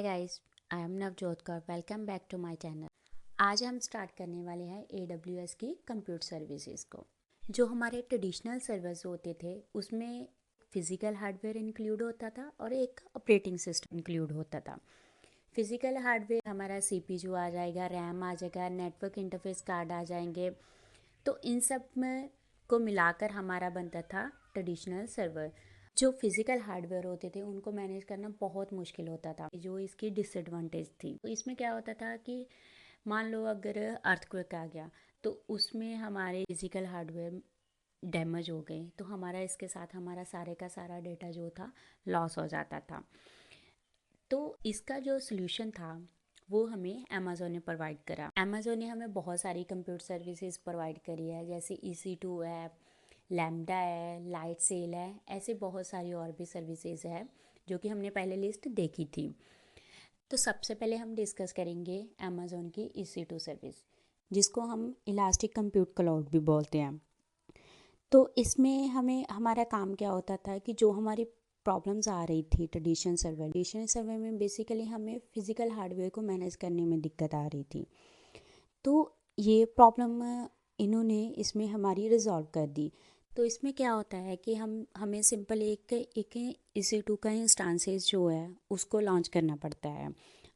Hi guys, I am Navjot Kaur. Welcome back to my channel. आज हम start करने वाले हैं AWS की कंप्यूट सर्विसेज को। जो हमारे ट्रेडिशनल सर्वर्स होते थे उसमें फिजिकल हार्डवेयर इंक्लूड होता था और एक ऑपरेटिंग सिस्टम इंक्लूड होता था। फिजिकल हार्डवेयर हमारा CPU आ जाएगा, रैम आ जाएगा, नेटवर्क इंटरफेस कार्ड आ जाएंगे। तो इन सब में को मिलाकर हमारा बनता था ट्रेडिशनल सर्वर। जो फिजिकल हार्डवेयर होते थे उनको मैनेज करना बहुत मुश्किल होता था, जो इसकी डिसएडवांटेज थी। तो इसमें क्या होता था कि मान लो अगर अर्थक्वेक आ गया तो उसमें हमारे फिजिकल हार्डवेयर डैमेज हो गए तो हमारा इसके साथ हमारा सारे का सारा डेटा जो था लॉस हो जाता था। तो इसका जो सोल्यूशन था वो हमें अमेज़ोन ने प्रोवाइड करा। अमेज़ोन ने हमें बहुत सारी कंप्यूटर सर्विसेज प्रोवाइड करी है, जैसे EC2 है, लैम्डा है, लाइट सेल है, ऐसे बहुत सारी और भी सर्विसेज है जो कि हमने पहले लिस्ट देखी थी। तो सबसे पहले हम डिस्कस करेंगे अमेज़ोन की EC2 सर्विस, जिसको हम इलास्टिक कंप्यूट क्लाउड भी बोलते हैं। तो इसमें हमें हमारा काम क्या होता था कि जो हमारी प्रॉब्लम्स आ रही थी ट्रेडिशनल सर्वर में बेसिकली हमें फिज़िकल हार्डवेयर को मैनेज करने में दिक्कत आ रही थी। तो ये प्रॉब्लम इन्होंने इसमें हमारी रिजॉल्व कर दी। तो इसमें क्या होता है कि हमें सिंपल एक EC2 का इंस्टांसेस जो है उसको लॉन्च करना पड़ता है।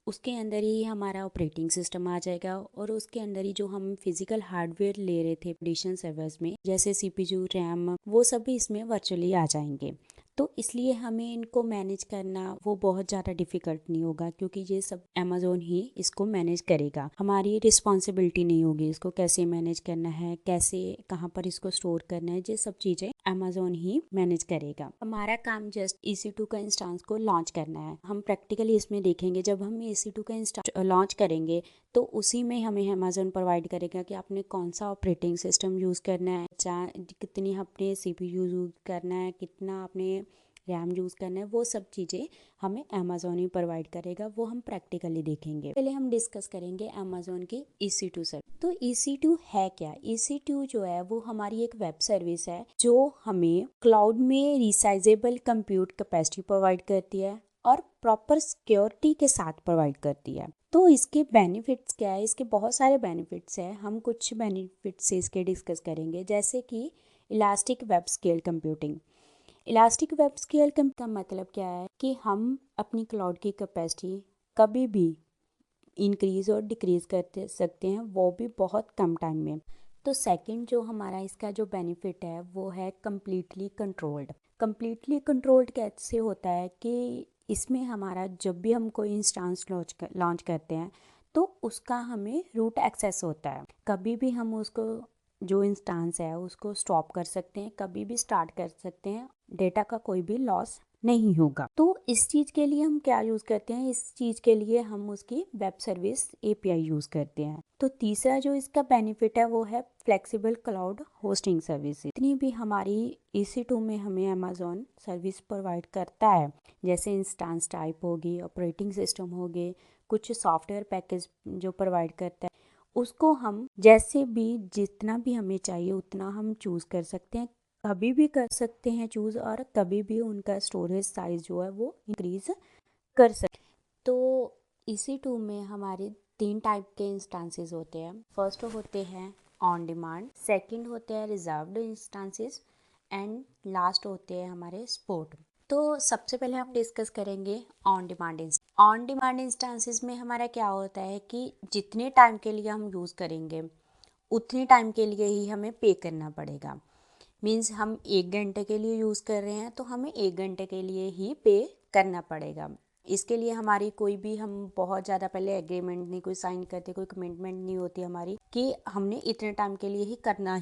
उसके अंदर ही हमारा ऑपरेटिंग सिस्टम आ जाएगा और उसके अंदर ही जो हम फिजिकल हार्डवेयर ले रहे थे ट्रेडिशनल सर्वर्स में, जैसे CPU, रैम, वो सब भी इसमें वर्चुअली आ जाएंगे। तो इसलिए हमें इनको मैनेज करना वो बहुत ज़्यादा डिफ़िकल्ट नहीं होगा, क्योंकि ये सब अमेज़ोन ही इसको मैनेज करेगा। हमारी रिस्पॉन्सिबिलिटी नहीं होगी इसको कैसे मैनेज करना है, कैसे कहाँ पर इसको स्टोर करना है, ये सब चीज़ें अमेज़ोन ही मैनेज करेगा। हमारा काम जस्ट EC2 का इंस्टांस को लॉन्च करना है। हम प्रैक्टिकली इसमें देखेंगे, जब हम EC2 का इंस्टांस लॉन्च करेंगे तो उसी में हमें अमेज़ोन प्रोवाइड करेगा कि आपने कौन सा ऑपरेटिंग सिस्टम यूज़ करना है, कितनी आपने CPU यूज़ करना है, कितना आपने रैम यूज़ करना है, वो सब चीज़ें हमें अमेज़ोन ही प्रोवाइड करेगा। वो हम प्रैक्टिकली देखेंगे। पहले हम डिस्कस करेंगे अमेज़ोन की EC2 सर्विस। तो EC2 है क्या? EC2 जो है वो हमारी एक वेब सर्विस है जो हमें क्लाउड में रिसाइजेबल कंप्यूट कैपेसिटी प्रोवाइड करती है और प्रॉपर सिक्योरिटी के साथ प्रोवाइड करती है। तो इसके बेनिफिट्स क्या है? इसके बहुत सारे बेनिफिट्स हैं। हम कुछ बेनिफिट्स इसके डिस्कस करेंगे, जैसे कि elastic web scale computing. Elastic web scale का मतलब क्या है कि हम अपनी क्लाउड की कैपेसिटी कभी भी इंक्रीज़ और डिक्रीज़ कर सकते हैं, वो भी बहुत कम टाइम में। तो सेकंड जो हमारा इसका जो बेनिफिट है वो है कम्प्लीटली कंट्रोल्ड। कम्प्लीटली कंट्रोल्ड कैसे होता है कि इसमें हमारा जब भी हम कोई इंस्टांस लॉन्च करते हैं तो उसका हमें रूट एक्सेस होता है। कभी भी हम उसको जो इंस्टांस है उसको स्टॉप कर सकते हैं, कभी भी स्टार्ट कर सकते हैं, डेटा का कोई भी लॉस नहीं होगा। तो इस चीज़ के लिए हम क्या यूज़ करते हैं? इस चीज़ के लिए हम उसकी वेब सर्विस API यूज़ करते हैं। तो तीसरा जो इसका बेनिफिट है वो है फ्लेक्सिबल क्लाउड होस्टिंग सर्विस। इतनी भी हमारी EC2 में हमें अमेज़ॉन सर्विस प्रोवाइड करता है, जैसे इंस्टांस टाइप होगी, ऑपरेटिंग सिस्टम हो गए, कुछ सॉफ्टवेयर पैकेज जो प्रोवाइड करता है, उसको हम जैसे भी जितना भी हमें चाहिए उतना हम चूज़ कर सकते हैं, कभी भी कर सकते हैं चूज़, और कभी भी उनका स्टोरेज साइज़ जो है वो इंक्रीज़ कर सकते। तो EC2 में हमारे 3 टाइप के इंस्टांसेस होते हैं। फर्स्ट होते हैं ऑन डिमांड, सेकंड होते हैं रिजर्व्ड इंस्टांसेस, एंड लास्ट होते हैं हमारे स्पोर्ट। तो सबसे पहले हम डिस्कस करेंगे on demand. On demand instances में हमारा क्या होता है कि जितने टाइम के लिए हम यूज़ करेंगे उतने टाइम के लिए ही हमें पे करना पड़ेगा। मीन्स हम 1 घंटे के लिए यूज़ कर रहे हैं तो हमें 1 घंटे के लिए ही पे करना पड़ेगा। इसके लिए हमारी कोई भी हम बहुत ज़्यादा पहले एग्रीमेंट नहीं कोई साइन करते, कोई कमिटमेंट नहीं होती हमारी कि हमने इतने टाइम के लिए ही करना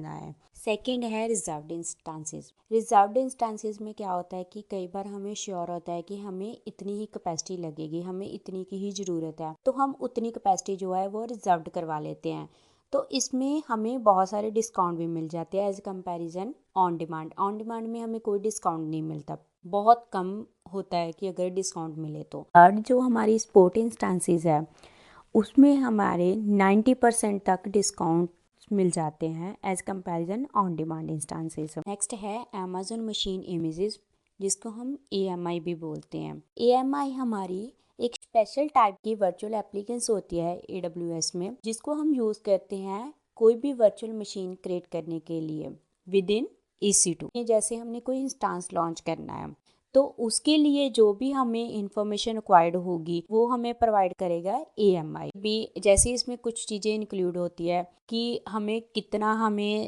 है। सेकंड है रिजर्व्ड इंस्टांसेस। रिजर्व्ड इंस्टांसेस में क्या होता है कि कई बार हमें श्योर होता है कि हमें इतनी ही कैपेसिटी लगेगी, हमें इतनी की ही ज़रूरत है, तो हम उतनी कैपेसिटी जो है वो रिजर्व्ड करवा लेते हैं। तो इसमें हमें बहुत सारे डिस्काउंट भी मिल जाते हैं as comparison on demand. On demand में हमें कोई डिस्काउंट नहीं मिलता, बहुत कम होता है कि अगर डिस्काउंट मिले तो। थर्ड जो हमारी स्पोर्ट इंस्टांसेस है उसमें हमारे 90% तक डिस्काउंट मिल जाते हैं as comparison on demand instances. Next है अमेज़न मशीन इमेजेस, जिसको हम AMI भी बोलते हैं। AMI हमारी एक स्पेशल टाइप की वर्चुअल एप्लीकेशंस होती है AWS में, जिसको हम यूज़ करते हैं कोई भी वर्चुअल मशीन क्रिएट करने के लिए विद इन EC2। जैसे हमने कोई इंस्टांस लॉन्च करना है तो उसके लिए जो भी हमें इंफॉर्मेशन रिक्वायर्ड होगी वो हमें प्रोवाइड करेगा AMI भी। जैसे इसमें कुछ चीज़ें इंक्लूड होती है कि हमें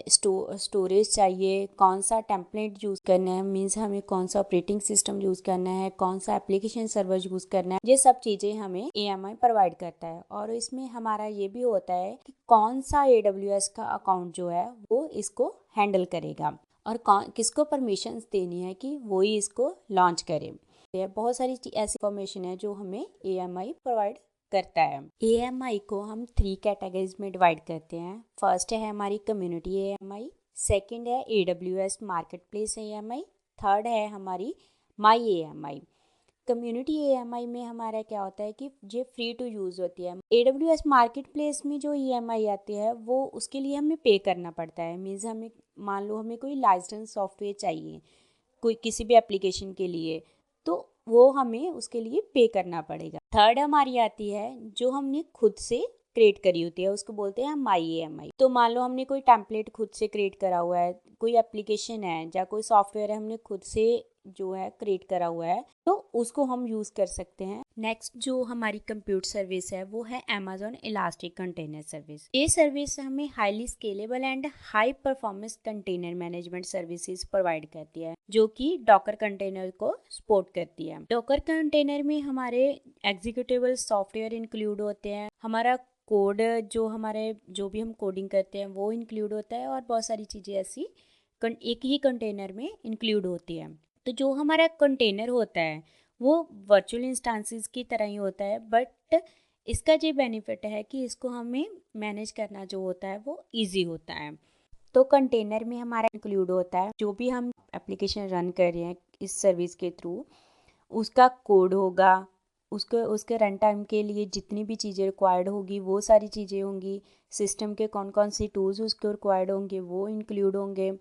स्टोरेज चाहिए, कौन सा टेम्पलेट यूज़ करना है, मीन्स हमें कौन सा ऑपरेटिंग सिस्टम यूज़ करना है, कौन सा एप्लीकेशन सर्वर यूज़ करना है, ये सब चीज़ें हमें AMI प्रोवाइड करता है। और इसमें हमारा ये भी होता है कि कौन सा AWS का अकाउंट जो है वो इसको हैंडल करेगा और किसको परमिशंस देनी है कि वो ही इसको लॉन्च करे। बहुत सारी ऐसी इंफॉर्मेशन है जो हमें AMI प्रोवाइड करता है। AMI को हम 3 कैटेगरीज में डिवाइड करते हैं। फर्स्ट है हमारी कम्युनिटी AMI, सेकंड है AWS मार्केटप्लेस AMI, थर्ड है हमारी माई AMI। कम्युनिटी AMI में हमारा क्या होता है कि ये फ्री टू यूज़ होती है। AWS मार्केट प्लेस में जो EMI आती है वो उसके लिए हमें पे करना पड़ता है। मीन्स हमें मान लो हमें कोई लाइसेंस सॉफ्टवेयर चाहिए कोई किसी भी एप्लीकेशन के लिए, तो वो हमें उसके लिए पे करना पड़ेगा। थर्ड हमारी आती है जो हमने खुद से क्रिएट करी होती है, उसको बोलते हैं माई AMI। तो मान लो हमने कोई टेम्पलेट खुद से क्रिएट करा हुआ है, कोई एप्लीकेशन है या कोई सॉफ्टवेयर है हमने खुद से जो है क्रिएट करा हुआ है, तो उसको हम यूज़ कर सकते हैं। नेक्स्ट जो हमारी कंप्यूट सर्विस है वो है Amazon इलास्टिक कंटेनर सर्विस। ये सर्विस हमें highly scalable and high performance container management services provide करती है, जो कि डॉकर कंटेनर को सपोर्ट करती है। डॉकर कंटेनर में हमारे एग्जीक्यूटेबल सॉफ्टवेयर इंक्लूड होते हैं, हमारा कोड जो भी हम कोडिंग करते हैं वो इंक्लूड होता है, और बहुत सारी चीज़ें ऐसी एक ही कंटेनर में इंक्लूड होती है। तो जो हमारा कंटेनर होता है वो वर्चुअल इंस्टांसेस की तरह ही होता है, बट इसका जो बेनिफिट है कि इसको हमें मैनेज करना जो होता है वो इजी होता है। तो कंटेनर में हमारा इंक्लूड होता है जो भी हम एप्लीकेशन रन कर रहे हैं इस सर्विस के थ्रू, उसका कोड होगा, उसके रन टाइम के लिए जितनी भी चीज़ें रिक्वायर्ड होगी वो सारी चीज़ें होंगी, सिस्टम के कौन कौन सी टूल्स उसको रिक्वायर्ड होंगे वो इंक्लूड होंगे,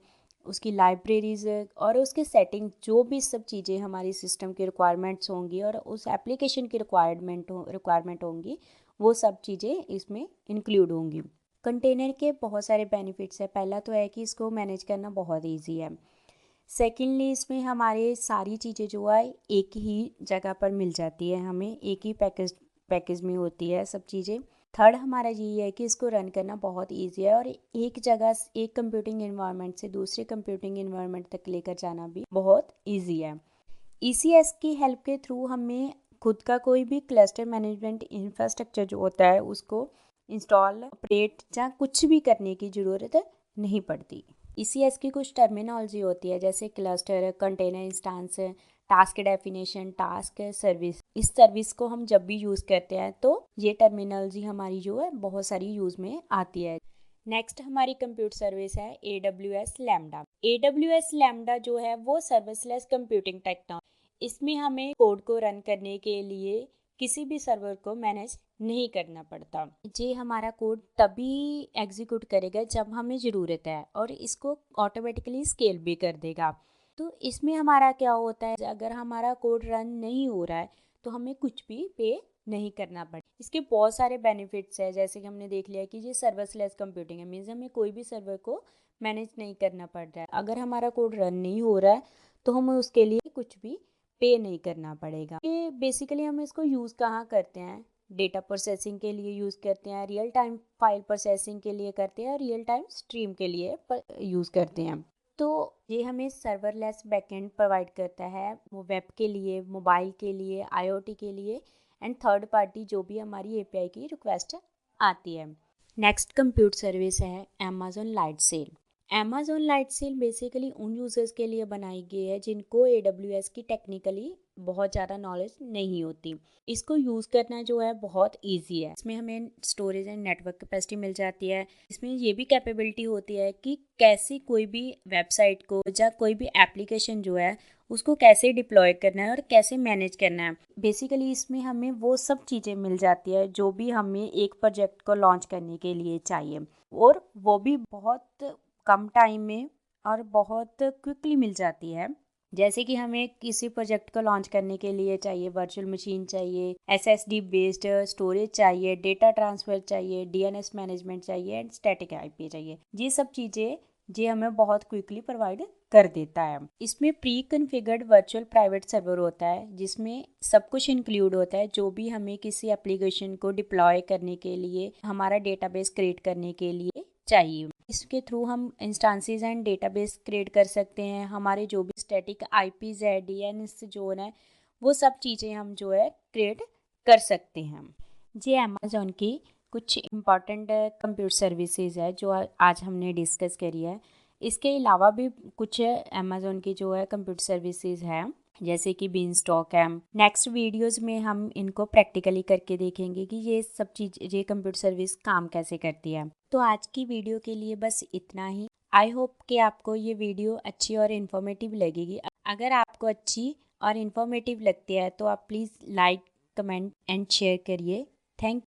उसकी लाइब्रेरीज और उसके सेटिंग जो भी सब चीज़ें हमारी सिस्टम की रिक्वायरमेंट्स होंगी और उस एप्लीकेशन की रिक्वायरमेंट होंगी वो सब चीज़ें इसमें इंक्लूड होंगी। कंटेनर के बहुत सारे बेनिफिट्स है। पहला तो है कि इसको मैनेज करना बहुत ईजी है। सेकेंडली इसमें हमारे सारी चीज़ें जो है एक ही जगह पर मिल जाती है, हमें एक ही पैकेज में होती है सब चीज़ें। थर्ड हमारा यही है कि इसको रन करना बहुत इजी है और एक जगह एक कंप्यूटिंग इन्वायरमेंट से दूसरे कंप्यूटिंग इन्वायरमेंट तक लेकर जाना भी बहुत इजी है। ECS की हेल्प के थ्रू हमें खुद का कोई भी क्लस्टर मैनेजमेंट इंफ्रास्ट्रक्चर जो होता है उसको इंस्टॉल, ऑपरेट या कुछ भी करने की ज़रूरत नहीं पड़ती। ECS की कुछ टर्मिनोलॉजी होती है जैसे cluster, container instance, task definition, task service. इस सर्विस को हम जब भी यूज़ करते हैं तो ये टर्मिनोलॉजी हमारी जो है बहुत सारी यूज़ में आती है। नेक्स्ट हमारी कंप्यूट सर्विस है AWS लैम्डा। AWS लैम्डा जो है वो सर्विसलेस कंप्यूटिंग टेक्नोलॉजी। इसमें हमें कोड को रन करने के लिए किसी भी सर्वर को मैनेज नहीं करना पड़ता। ये हमारा कोड तभी एग्जीक्यूट करेगा जब हमें ज़रूरत है और इसको ऑटोमेटिकली स्केल भी कर देगा। तो इसमें हमारा क्या होता है, अगर हमारा कोड रन नहीं हो रहा है तो हमें कुछ भी पे नहीं करना पड़े। इसके बहुत सारे बेनिफिट्स है, जैसे कि हमने देख लिया कि ये सर्वरलेस कंप्यूटिंग है, मीन्स हमें कोई भी सर्वर को मैनेज नहीं करना पड़ रहा है। अगर हमारा कोड रन नहीं हो रहा है तो हमें उसके लिए कुछ भी पे नहीं करना पड़ेगा। ये बेसिकली हम इसको यूज़ कहाँ करते हैं, डेटा प्रोसेसिंग के लिए यूज़ करते हैं, रियल टाइम फाइल प्रोसेसिंग के लिए करते हैं, रियल टाइम स्ट्रीम के लिए यूज़ करते हैं। तो ये हमें सर्वरलेस बैकएंड प्रोवाइड करता है, वो वेब के लिए, मोबाइल के लिए, IoT के लिए एंड थर्ड पार्टी जो भी हमारी API की रिक्वेस्ट आती है। नेक्स्ट कंप्यूट सर्विस है Amazon Lightsail। Amazon Lightsail basically उन यूज़र्स के लिए बनाई गई है जिनको AWS की टेक्निकली बहुत ज़्यादा नॉलेज नहीं होती। इसको यूज़ करना जो है बहुत इजी है। इसमें हमें स्टोरेज एंड नेटवर्क कैपेसिटी मिल जाती है। इसमें ये भी कैपेबिलिटी होती है कि कैसे कोई भी वेबसाइट को या कोई भी एप्लीकेशन जो है उसको कैसे डिप्लॉय करना है और कैसे मैनेज करना है। बेसिकली इसमें हमें वो सब चीज़ें मिल जाती है जो भी हमें एक प्रोजेक्ट को लॉन्च करने के लिए चाहिए, और वो भी बहुत कम टाइम में और बहुत क्विकली मिल जाती है। जैसे कि हमें किसी प्रोजेक्ट को लॉन्च करने के लिए चाहिए वर्चुअल मशीन चाहिए, एसएसडी बेस्ड स्टोरेज चाहिए, डेटा ट्रांसफर चाहिए, डीएनएस मैनेजमेंट चाहिए एंड स्टैटिक आईपी चाहिए। ये सब चीज़ें ये हमें बहुत क्विकली प्रोवाइड कर देता है। इसमें pre configured virtual private server होता है जिसमें सब कुछ इंक्लूड होता है, जो भी हमें किसी एप्लीकेशन को डिप्लॉय करने के लिए, हमारा डेटाबेस क्रिएट करने के लिए चाहिए। इसके थ्रू हम इंस्टांसेस एंड डेटाबेस क्रिएट कर सकते हैं। हमारे जो भी स्टैटिक आईपीज है, डीएनएस जोन है, वो सब चीज़ें हम जो है क्रिएट कर सकते हैं। ये अमेज़ॉन की कुछ इम्पॉर्टेंट कंप्यूटर सर्विसेज है जो आज हमने डिस्कस करी है। इसके अलावा भी कुछ अमेज़ॉन की जो है कंप्यूटर सर्विसेज है, जैसे कि बीनस्टॉक है। नेक्स्ट वीडियोस में हम इनको प्रैक्टिकली करके देखेंगे कि ये सब चीज़, ये कंप्यूटर सर्विस काम कैसे करती है। तो आज की वीडियो के लिए बस इतना ही। आई होप कि आपको ये वीडियो अच्छी और इन्फॉर्मेटिव लगेगी। अगर आपको अच्छी और इन्फॉर्मेटिव लगती है तो आप please like, comment and share करिए। थैंक